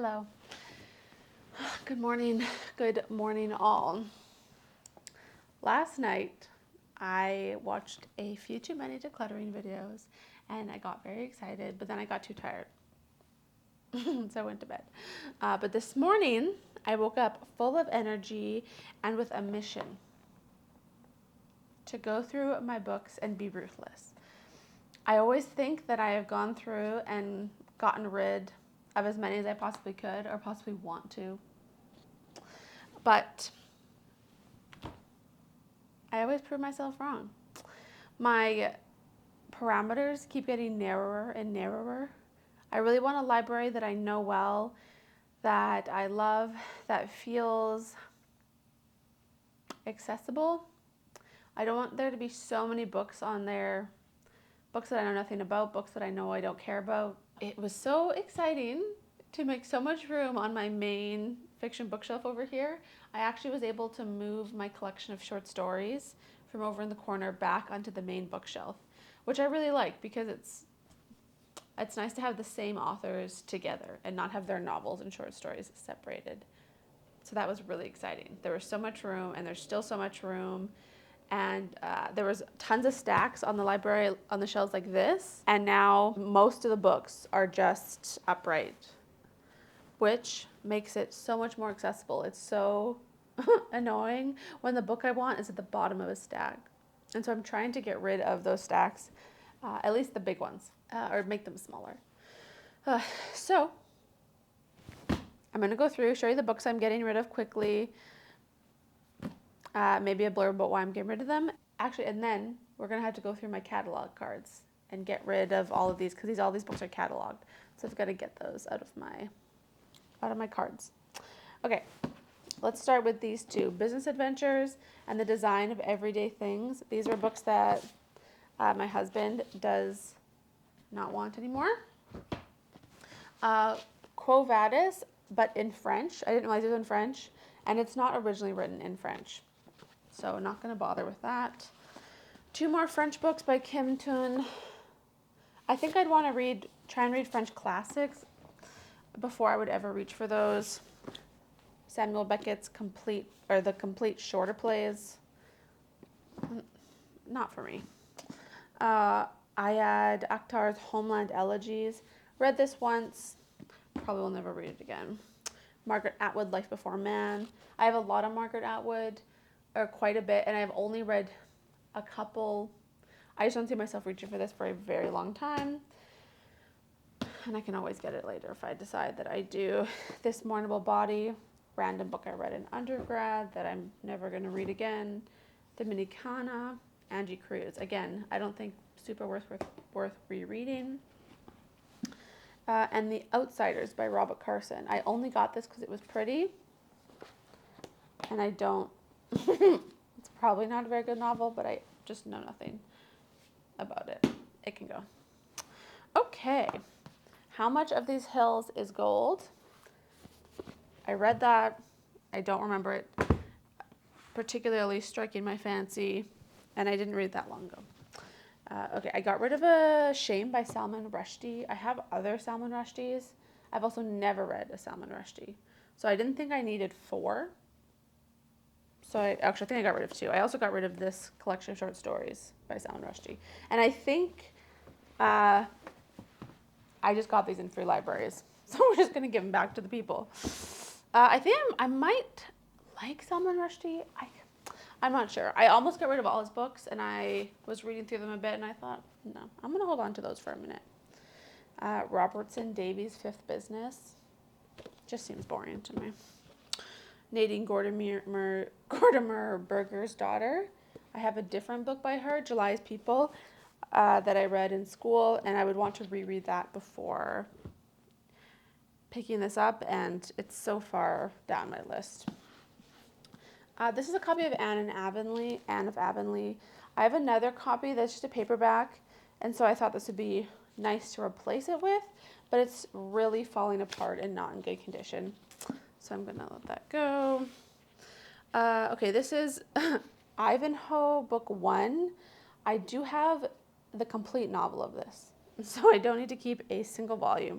Hello. Good morning. Good morning, all. Last night, I watched a few too many decluttering videos and I got very excited, but then I got too tired. So I went to bed. But this morning, I woke up full of energy and with a mission to go through my books and be ruthless. I always think that I have gone through and gotten rid of as many as I possibly could or possibly want to. But I always prove myself wrong. My parameters keep getting narrower and narrower. I really want a library that I know well, that I love, that feels accessible. I don't want there to be so many books on there, books that I know nothing about, books that I know I don't care about. It was so exciting to make so much room on my main fiction bookshelf over here. I actually was able to move my collection of short stories from over in the corner back onto the main bookshelf, which I really like because it's nice to have the same authors together and not have their novels and short stories separated. So that was really exciting. There was so much room, and there's still so much room. And there was tons of stacks on the library on the shelves like this. And now most of the books are just upright, which makes it so much more accessible. It's so annoying when the book I want is at the bottom of a stack. And so I'm trying to get rid of those stacks, at least the big ones, or make them smaller. So I'm going to go through, show you the books I'm getting rid of quickly, maybe a blurb about why I'm getting rid of them. Actually, and then we're going to have to go through my catalog cards and get rid of all of these because all these books are cataloged. So I've got to get those out of my cards. Okay, let's start with these two, Business Adventures and The Design of Everyday Things. These are books that my husband does not want anymore. Quo Vadis, but in French. I didn't realize it was in French, and it's not originally written in French. So I'm not going to bother with that. Two more French books by Kim Thun. I think I'd want to try and read French classics before I would ever reach for those. Samuel Beckett's The Complete Shorter Plays. Not for me. Ayad Akhtar's Homeland Elegies. Read this once. Probably will never read it again. Margaret Atwood, Life Before Man. I have a lot of Margaret Atwood, or quite a bit, and I've only read a couple. I just don't see myself reaching for this for a very long time. And I can always get it later if I decide that I do. This Mournable Body, random book I read in undergrad that I'm never going to read again. Dominicana, Angie Cruz. Again, I don't think super worth rereading. And The Outsiders by Robert Carson. I only got this because it was pretty. And I don't, it's probably not a very good novel, but I just know nothing about it. It can go. Okay. How Much of These Hills is Gold? I read that. I don't remember it particularly striking my fancy, and I didn't read it that long ago. Okay, I got rid of A Shame by Salman Rushdie. I have other Salman Rushdies. I've also never read a Salman Rushdie. So I didn't think I needed 4. So I think I got rid of 2. I also got rid of this collection of short stories by Salman Rushdie. And I think I just got these in free libraries. So we're just going to give them back to the people. I think I might like Salman Rushdie. I'm not sure. I almost got rid of all his books, and I was reading through them a bit, and I thought, no, I'm going to hold on to those for a minute. Robertson Davies' Fifth Business. Just seems boring to me. Nadine Gordimer Berger's Daughter. I have a different book by her, July's People, that I read in school, and I would want to reread that before picking this up, and it's so far down my list. This is a copy of Anne of Avonlea. I have another copy that's just a paperback, and so I thought this would be nice to replace it with, but it's really falling apart and not in good condition. So I'm going to let that go. Okay, this is Ivanhoe, book 1. I do have the complete novel of this, so I don't need to keep a single volume.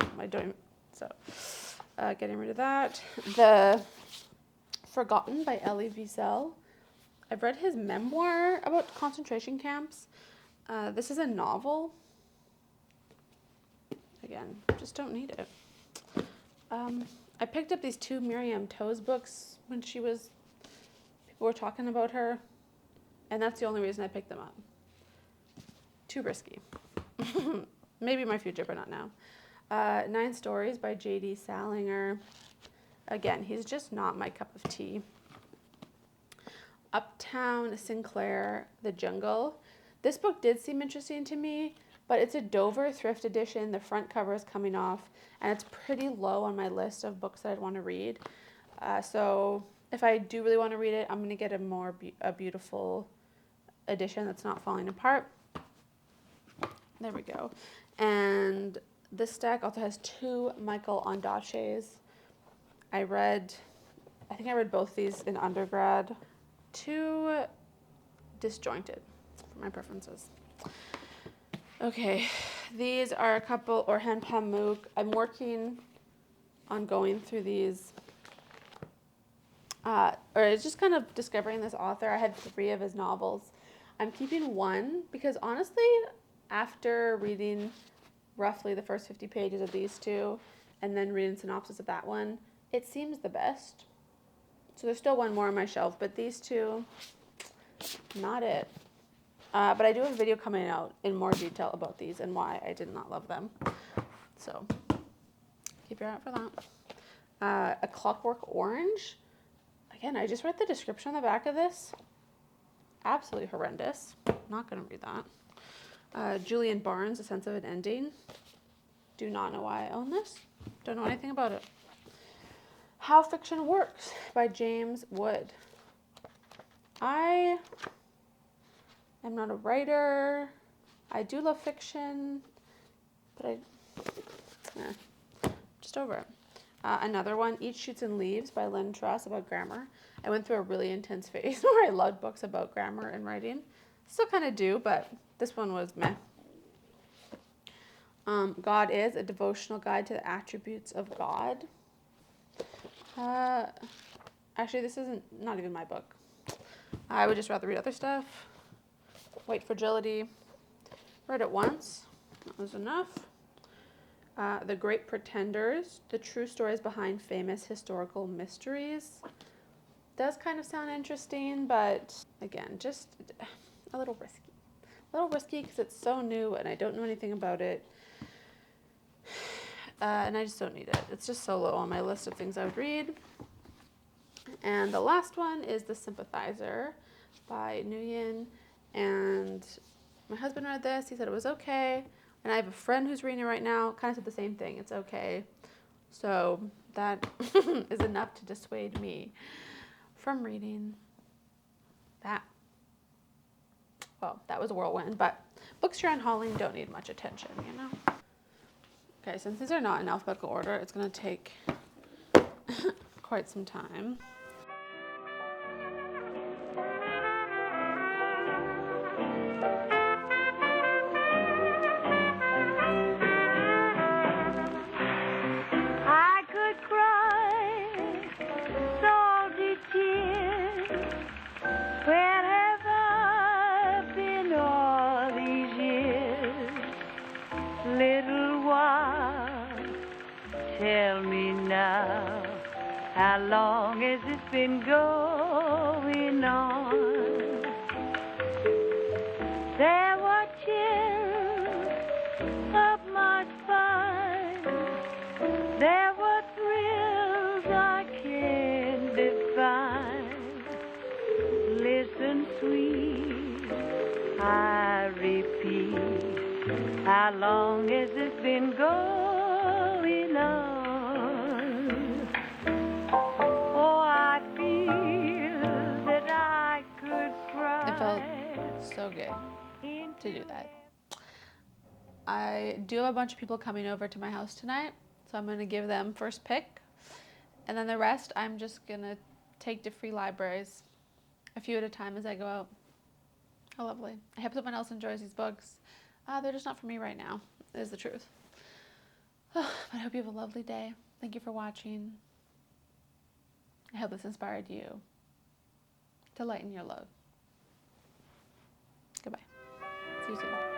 getting rid of that. The Forgotten by Elie Wiesel. I've read his memoir about concentration camps. This is a novel. Again, just don't need it. I picked up these 2 Miriam Toews books when people were talking about her, and that's the only reason I picked them up. Too risky. Maybe in my future, but not now. 9 Stories by J.D. Salinger. Again, he's just not my cup of tea. Uptown Sinclair, The Jungle. This book did seem interesting to me, but it's a Dover thrift edition. The front cover is coming off, and it's pretty low on my list of books that I'd want to read. So if I do really want to read it, I'm going to get a beautiful edition that's not falling apart. There we go. And this stack also has 2 Michael Ondaatjes. I think I read both these in undergrad. Too disjointed for my preferences. Okay, these are a couple Orhan Pamuk. I'm working on going through these, or just kind of discovering this author. I had 3 of his novels. I'm keeping 1 because honestly, after reading roughly the first 50 pages of these 2 and then reading synopsis of that one, it seems the best. So there's still 1 more on my shelf, but these 2, not it. But I do have a video coming out in more detail about these and why I did not love them. So keep your eye out for that. A Clockwork Orange. Again, I just read the description on the back of this. Absolutely horrendous. Not going to read that. Julian Barnes, A Sense of an Ending. Do not know why I own this. Don't know anything about it. How Fiction Works by James Wood. I am not a writer. I do love fiction, but just over it. Another one, Eat, Shoots, and Leaves by Lynn Truss, about grammar. I went through a really intense phase where I loved books about grammar and writing. Still kind of do, but this one was meh. God Is, A Devotional Guide to the Attributes of God. Actually, this isn't not even my book. I would just rather read other stuff. White Fragility. Read it once. That was enough. The Great Pretenders. The True Stories Behind Famous Historical Mysteries. Does kind of sound interesting, but again, just a little risky. A little risky because it's so new and I don't know anything about it. And I just don't need it. It's just so low on my list of things I would read. And the last one is The Sympathizer by Nguyen. And my husband read this. He said it was okay. And I have a friend who's reading it right now. Kind of said the same thing. It's okay. So that is enough to dissuade me from reading that. Well, that was a whirlwind. But books you're unhauling don't need much attention, you know? Okay, since these are not in alphabetical order, it's going to take quite some time. I could cry salty tears. Where have I been all these years? Little one, tell me now, how long has this been going on? There were chills up my spine. There were thrills I can't define. Listen, sweet, I repeat, how long has this been going on? Oh, I feel that I could cry. It felt so good to do that. I do have a bunch of people coming over to my house tonight, so I'm going to give them first pick. And then the rest, I'm just going to take to free libraries a few at a time as I go out. How lovely. I hope someone else enjoys these books. They're just not for me right now, is the truth. But I hope you have a lovely day. Thank you for watching. I hope this inspired you to lighten your load. Goodbye. See you soon.